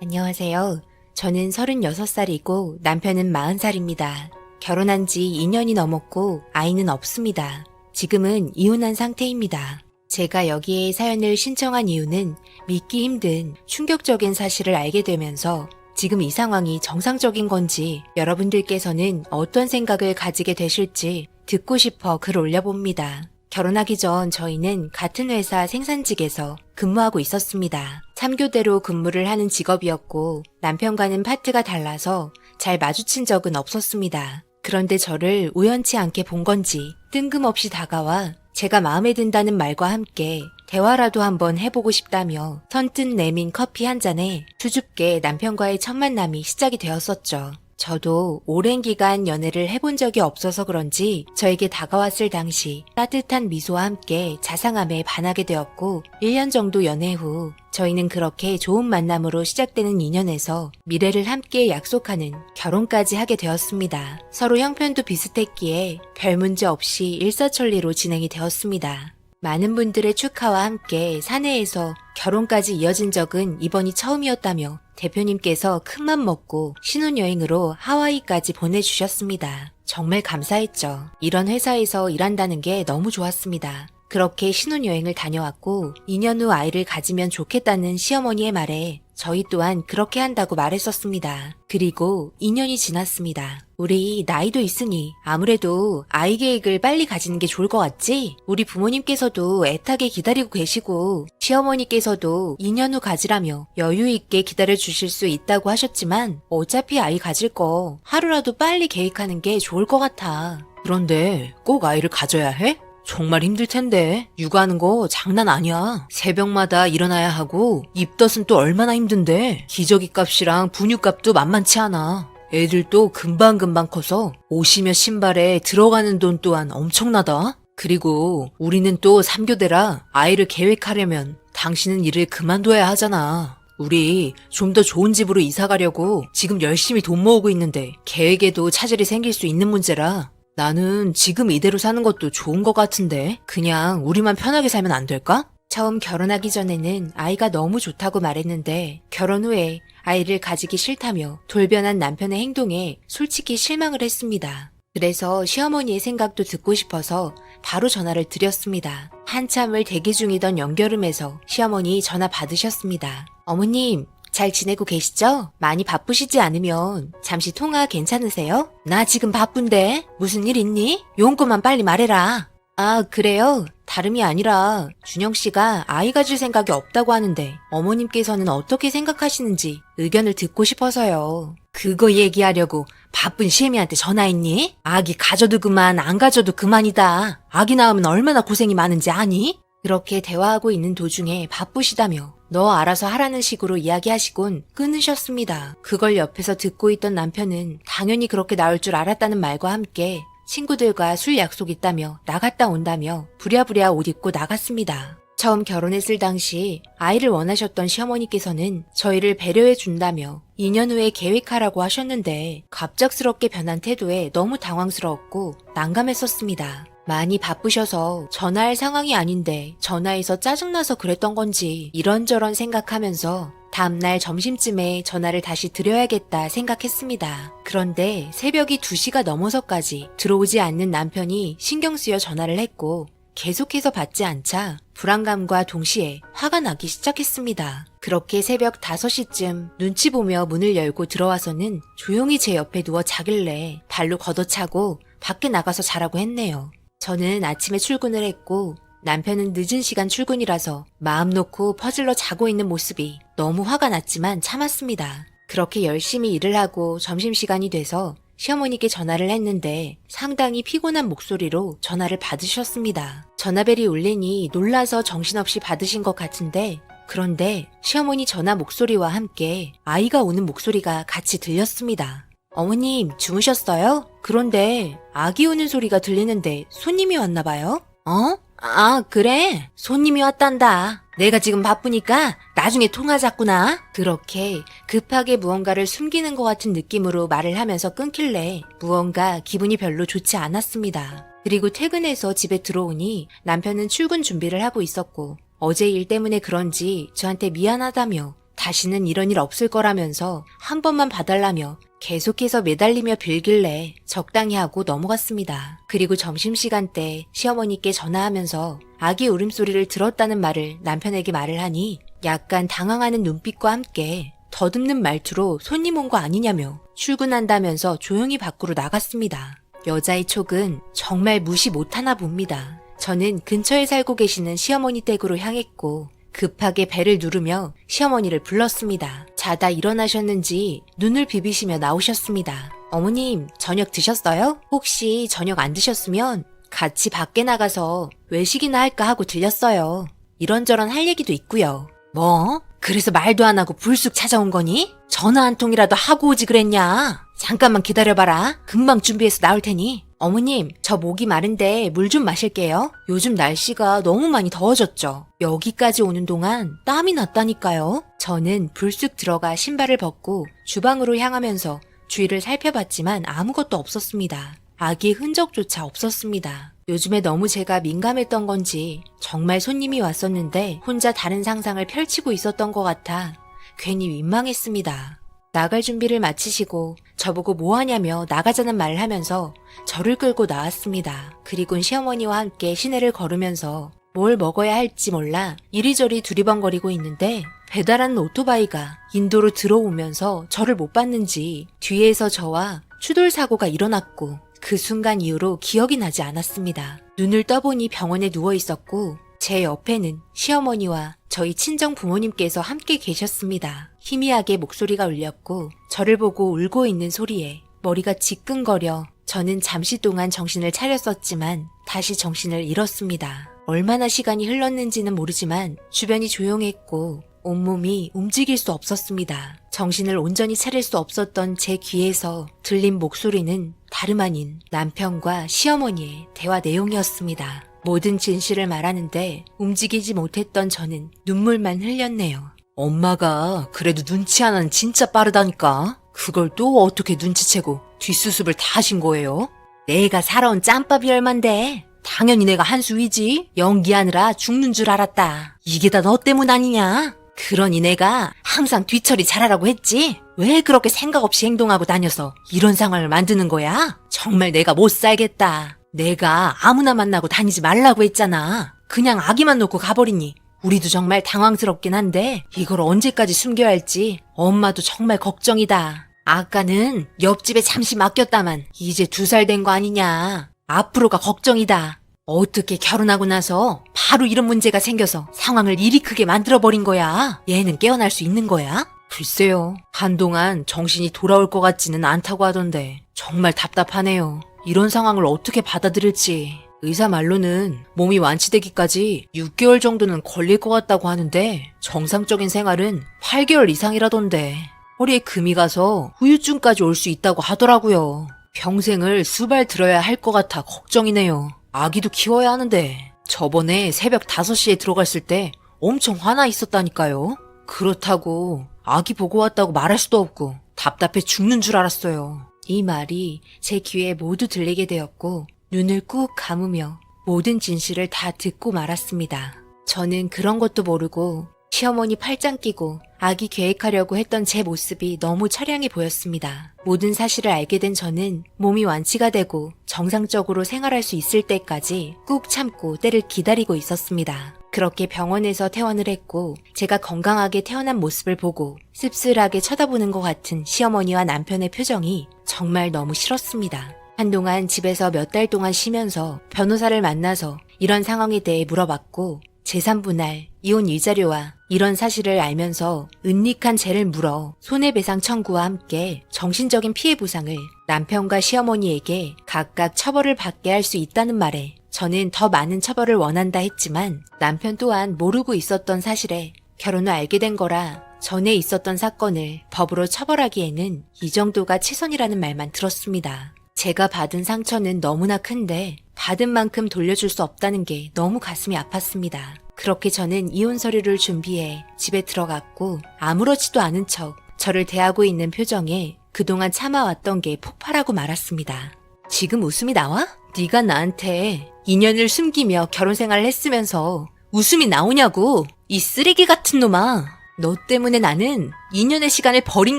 안녕하세요. 저는 36살이고 남편은 40살입니다. 결혼한 지 2년이 넘었고 아이는 없습니다. 지금은 이혼한 상태입니다. 제가 여기에 사연을 신청한 이유는 믿기 힘든 충격적인 사실을 알게 되면서 지금 이 상황이 정상적인 건지 여러분들께서는 어떤 생각을 가지게 되실지 듣고 싶어 글 올려봅니다. 결혼하기 전 저희는 같은 회사 생산직에서 근무하고 있었습니다. 3교대로 근무를 하는 직업이었고 남편과는 파트가 달라서 잘 마주친 적은 없었습니다. 그런데 저를 우연치 않게 본 건지 뜬금없이 다가와 제가 마음에 든다는 말과 함께 대화라도 한번 해보고 싶다며 선뜻 내민 커피 한 잔에 수줍게 남편과의 첫 만남이 시작이 되었었죠. 저도 오랜 기간 연애를 해본 적이 없어서 그런지 저에게 다가왔을 당시 따뜻한 미소와 함께 자상함에 반하게 되었고 1년 정도 연애 후 저희는 그렇게 좋은 만남으로 시작되는 인연에서 미래를 함께 약속하는 결혼까지 하게 되었습니다. 서로 형편도 비슷했기에 별 문제 없이 일사천리로 진행이 되었습니다. 많은 분들의 축하와 함께 사내에서 결혼까지 이어진 적은 이번이 처음이었다며 대표님께서 큰맘 먹고 신혼여행으로 하와이까지 보내주셨습니다. 정말 감사했죠. 이런 회사에서 일한다는 게 너무 좋았습니다. 그렇게 신혼여행을 다녀왔고 2년 후 아이를 가지면 좋겠다는 시어머니의 말에 저희 또한 그렇게 한다고 말했었습니다. 그리고 2년이 지났습니다. 우리 나이도 있으니 아무래도 아이 계획을 빨리 가지는 게 좋을 것 같지? 우리 부모님께서도 애타게 기다리고 계시고 시어머니께서도 2년 후 가지라며 여유 있게 기다려 주실 수 있다고 하셨지만 어차피 아이 가질 거 하루라도 빨리 계획하는 게 좋을 것 같아. 그런데 꼭 아이를 가져야 해? 정말 힘들 텐데. 육아하는 거 장난 아니야. 새벽마다 일어나야 하고 입덧은 또 얼마나 힘든데. 기저귀 값이랑 분유값도 만만치 않아. 애들도 금방금방 커서 옷이며 신발에 들어가는 돈 또한 엄청나다. 그리고 우리는 또 3교대라 아이를 계획하려면 당신은 일을 그만둬야 하잖아. 우리 좀 더 좋은 집으로 이사 가려고 지금 열심히 돈 모으고 있는데 계획에도 차질이 생길 수 있는 문제라 나는 지금 이대로 사는 것도 좋은 것 같은데 그냥 우리만 편하게 살면 안 될까? 처음 결혼하기 전에는 아이가 너무 좋다고 말했는데 결혼 후에 아이를 가지기 싫다며 돌변한 남편의 행동에 솔직히 실망을 했습니다. 그래서 시어머니의 생각도 듣고 싶어서 바로 전화를 드렸습니다. 한참을 대기 중이던 연결음에서 시어머니 전화 받으셨습니다. 어머님, 잘 지내고 계시죠? 많이 바쁘시지 않으면 잠시 통화 괜찮으세요? 나 지금 바쁜데 무슨 일 있니? 용건만 빨리 말해라. 아, 그래요? 다름이 아니라 준영 씨가 아이 가질 생각이 없다고 하는데 어머님께서는 어떻게 생각하시는지 의견을 듣고 싶어서요. 그거 얘기하려고 바쁜 시애미한테 전화했니? 아기 가져도 그만 안 가져도 그만이다. 아기 낳으면 얼마나 고생이 많은지 아니? 그렇게 대화하고 있는 도중에 바쁘시다며 너 알아서 하라는 식으로 이야기하시곤 끊으셨습니다. 그걸 옆에서 듣고 있던 남편은 당연히 그렇게 나올 줄 알았다는 말과 함께 친구들과 술 약속 있다며 나갔다 온다며 부랴부랴 옷 입고 나갔습니다. 처음 결혼했을 당시 아이를 원하셨던 시어머니께서는 저희를 배려해 준다며 2년 후에 계획하라고 하셨는데 갑작스럽게 변한 태도에 너무 당황스러웠고 난감했었습니다. 많이 바쁘셔서 전화할 상황이 아닌데 전화해서 짜증나서 그랬던 건지 이런저런 생각하면서 다음날 점심쯤에 전화를 다시 드려야겠다 생각했습니다. 그런데 새벽이 2시가 넘어서까지 들어오지 않는 남편이 신경 쓰여 전화를 했고 계속해서 받지 않자 불안감과 동시에 화가 나기 시작했습니다. 그렇게 새벽 5시쯤 눈치 보며 문을 열고 들어와서는 조용히 제 옆에 누워 자길래 발로 걷어차고 밖에 나가서 자라고 했네요. 저는 아침에 출근을 했고 남편은 늦은 시간 출근이라서 마음 놓고 퍼질러 자고 있는 모습이 너무 화가 났지만 참았습니다. 그렇게 열심히 일을 하고 점심시간이 돼서 시어머니께 전화를 했는데 상당히 피곤한 목소리로 전화를 받으셨습니다. 전화벨이 울리니 놀라서 정신없이 받으신 것 같은데 그런데 시어머니 전화 목소리와 함께 아이가 우는 목소리가 같이 들렸습니다. 어머님, 주무셨어요? 그런데 아기 우는 소리가 들리는데 손님이 왔나 봐요? 어? 아, 그래? 손님이 왔단다. 내가 지금 바쁘니까 나중에 통화자꾸나. 그렇게 급하게 무언가를 숨기는 것 같은 느낌으로 말을 하면서 끊길래 무언가 기분이 별로 좋지 않았습니다. 그리고 퇴근해서 집에 들어오니 남편은 출근 준비를 하고 있었고 어제 일 때문에 그런지 저한테 미안하다며 다시는 이런 일 없을 거라면서 한 번만 봐달라며 계속해서 매달리며 빌길래 적당히 하고 넘어갔습니다. 그리고 점심시간 때 시어머니께 전화하면서 아기 울음소리를 들었다는 말을 남편에게 말을 하니 약간 당황하는 눈빛과 함께 더듬는 말투로 손님 온 거 아니냐며 출근한다면서 조용히 밖으로 나갔습니다. 여자의 촉은 정말 무시 못하나 봅니다. 저는 근처에 살고 계시는 시어머니 댁으로 향했고 급하게 벨을 누르며 시어머니를 불렀습니다. 자다 일어나셨는지 눈을 비비시며 나오셨습니다. 어머님, 저녁 드셨어요? 혹시 저녁 안 드셨으면 같이 밖에 나가서 외식이나 할까 하고 들렸어요. 이런저런 할 얘기도 있고요. 뭐? 그래서 말도 안 하고 불쑥 찾아온 거니? 전화 한 통이라도 하고 오지 그랬냐? 잠깐만 기다려봐라. 금방 준비해서 나올 테니. 어머님, 저 목이 마른데 물 좀 마실게요. 요즘 날씨가 너무 많이 더워졌죠. 여기까지 오는 동안 땀이 났다니까요. 저는 불쑥 들어가 신발을 벗고 주방으로 향하면서 주위를 살펴봤지만 아무것도 없었습니다. 아기의 흔적조차 없었습니다. 요즘에 너무 제가 민감했던 건지 정말 손님이 왔었는데 혼자 다른 상상을 펼치고 있었던 것 같아 괜히 민망했습니다. 나갈 준비를 마치시고 저보고 뭐 하냐며 나가자는 말을 하면서 저를 끌고 나왔습니다. 그리곤 시어머니와 함께 시내를 걸으면서 뭘 먹어야 할지 몰라 이리저리 두리번거리고 있는데 배달하는 오토바이가 인도로 들어오면서 저를 못 봤는지 뒤에서 저와 추돌 사고가 일어났고 그 순간 이후로 기억이 나지 않았습니다. 눈을 떠보니 병원에 누워 있었고 제 옆에는 시어머니와 저희 친정 부모님께서 함께 계셨습니다. 희미하게 목소리가 울렸고 저를 보고 울고 있는 소리에 머리가 지끈거려 저는 잠시 동안 정신을 차렸었지만 다시 정신을 잃었습니다. 얼마나 시간이 흘렀는지는 모르지만 주변이 조용했고 온몸이 움직일 수 없었습니다. 정신을 온전히 차릴 수 없었던 제 귀에서 들린 목소리는 다름 아닌 남편과 시어머니의 대화 내용이었습니다. 모든 진실을 말하는데 움직이지 못했던 저는 눈물만 흘렸네요. 엄마가 그래도 눈치 하나는 진짜 빠르다니까. 그걸 또 어떻게 눈치채고 뒷수습을 다 하신 거예요? 내가 살아온 짬밥이 얼만데. 당연히 내가 한 수이지. 연기하느라 죽는 줄 알았다. 이게 다 너 때문 아니냐? 그러니 내가 항상 뒤처리 잘하라고 했지. 왜 그렇게 생각 없이 행동하고 다녀서 이런 상황을 만드는 거야? 정말 내가 못 살겠다. 내가 아무나 만나고 다니지 말라고 했잖아. 그냥 아기만 놓고 가버리니 우리도 정말 당황스럽긴 한데 이걸 언제까지 숨겨야 할지 엄마도 정말 걱정이다. 아까는 옆집에 잠시 맡겼다만 이제 2살 된 거 아니냐. 앞으로가 걱정이다. 어떻게 결혼하고 나서 바로 이런 문제가 생겨서 상황을 이리 크게 만들어버린 거야. 얘는 깨어날 수 있는 거야? 글쎄요. 한동안 정신이 돌아올 것 같지는 않다고 하던데 정말 답답하네요. 이런 상황을 어떻게 받아들일지. 의사 말로는 몸이 완치되기까지 6개월 정도는 걸릴 것 같다고 하는데 정상적인 생활은 8개월 이상이라던데 허리에 금이 가서 후유증까지 올 수 있다고 하더라고요. 평생을 수발 들어야 할 것 같아 걱정이네요. 아기도 키워야 하는데 저번에 새벽 5시에 들어갔을 때 엄청 화나 있었다니까요. 그렇다고 아기 보고 왔다고 말할 수도 없고 답답해 죽는 줄 알았어요. 이 말이 제 귀에 모두 들리게 되었고 눈을 꾹 감으며 모든 진실을 다 듣고 말았습니다. 저는 그런 것도 모르고 시어머니 팔짱 끼고 아기 계획하려고 했던 제 모습이 너무 처량해 보였습니다. 모든 사실을 알게 된 저는 몸이 완치가 되고 정상적으로 생활할 수 있을 때까지 꾹 참고 때를 기다리고 있었습니다. 그렇게 병원에서 퇴원을 했고 제가 건강하게 태어난 모습을 보고 씁쓸하게 쳐다보는 것 같은 시어머니와 남편의 표정이 정말 너무 싫었습니다. 한동안 집에서 몇 달 동안 쉬면서 변호사를 만나서 이런 상황에 대해 물어봤고 재산분할, 이혼 일자료와 이런 사실을 알면서 은닉한 죄를 물어 손해배상 청구와 함께 정신적인 피해 보상을 남편과 시어머니에게 각각 처벌을 받게 할 수 있다는 말에 저는 더 많은 처벌을 원한다 했지만 남편 또한 모르고 있었던 사실에 결혼 후 알게 된 거라 전에 있었던 사건을 법으로 처벌하기에는 이 정도가 최선이라는 말만 들었습니다. 제가 받은 상처는 너무나 큰데 받은 만큼 돌려줄 수 없다는 게 너무 가슴이 아팠습니다. 그렇게 저는 이혼 서류를 준비해 집에 들어갔고 아무렇지도 않은 척 저를 대하고 있는 표정에 그동안 참아왔던 게 폭발하고 말았습니다. 지금 웃음이 나와? 네가 나한테 인연을 숨기며 결혼 생활을 했으면서 웃음이 나오냐고. 이 쓰레기 같은 놈아. 너 때문에 나는 2년의 시간을 버린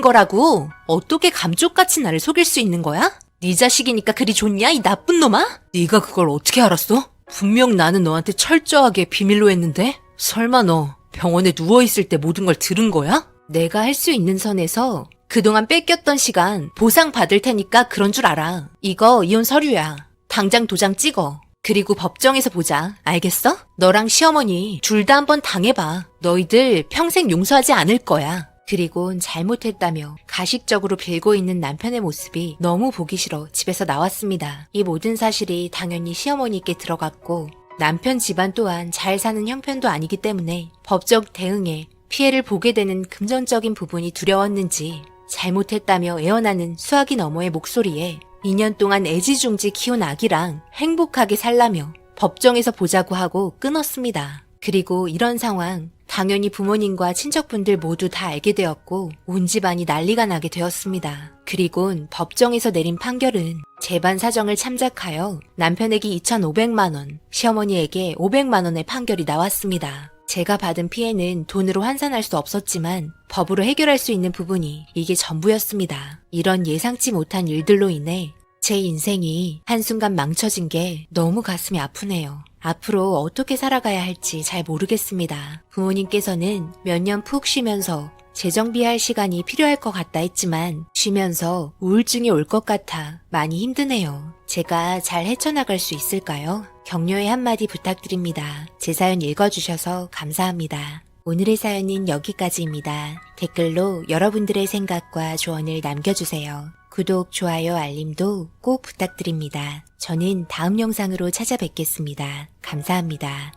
거라고. 어떻게 감쪽같이 나를 속일 수 있는 거야? 네 자식이니까 그리 좋냐, 이 나쁜 놈아? 네가 그걸 어떻게 알았어? 분명 나는 너한테 철저하게 비밀로 했는데? 설마 너 병원에 누워있을 때 모든 걸 들은 거야? 내가 할 수 있는 선에서 그동안 뺏겼던 시간 보상 받을 테니까 그런 줄 알아. 이거 이혼 서류야. 당장 도장 찍어. 그리고 법정에서 보자. 알겠어? 너랑 시어머니 둘 다 한번 당해봐. 너희들 평생 용서하지 않을 거야. 그리곤 잘못했다며 가식적으로 빌고 있는 남편의 모습이 너무 보기 싫어 집에서 나왔습니다. 이 모든 사실이 당연히 시어머니께 들어갔고 남편 집안 또한 잘 사는 형편도 아니기 때문에 법적 대응에 피해를 보게 되는 금전적인 부분이 두려웠는지 잘못했다며 애원하는 수아기 너머의 목소리에 2년 동안 애지중지 키운 아기랑 행복하게 살라며 법정에서 보자고 하고 끊었습니다. 그리고 이런 상황 당연히 부모님과 친척분들 모두 다 알게 되었고 온 집안이 난리가 나게 되었습니다. 그리곤 법정에서 내린 판결은 재반 사정을 참작하여 남편에게 2,500만 원, 시어머니에게 500만 원의 판결이 나왔습니다. 제가 받은 피해는 돈으로 환산할 수 없었지만 법으로 해결할 수 있는 부분이 이게 전부였습니다. 이런 예상치 못한 일들로 인해 제 인생이 한순간 망쳐진 게 너무 가슴이 아프네요. 앞으로 어떻게 살아가야 할지 잘 모르겠습니다. 부모님께서는 몇 년 푹 쉬면서 재정비할 시간이 필요할 것 같다 했지만 쉬면서 우울증이 올 것 같아 많이 힘드네요. 제가 잘 헤쳐나갈 수 있을까요? 격려의 한마디 부탁드립니다. 제 사연 읽어주셔서 감사합니다. 오늘의 사연은 여기까지입니다. 댓글로 여러분들의 생각과 조언을 남겨주세요. 구독, 좋아요, 알림도 꼭 부탁드립니다. 저는 다음 영상으로 찾아뵙겠습니다. 감사합니다.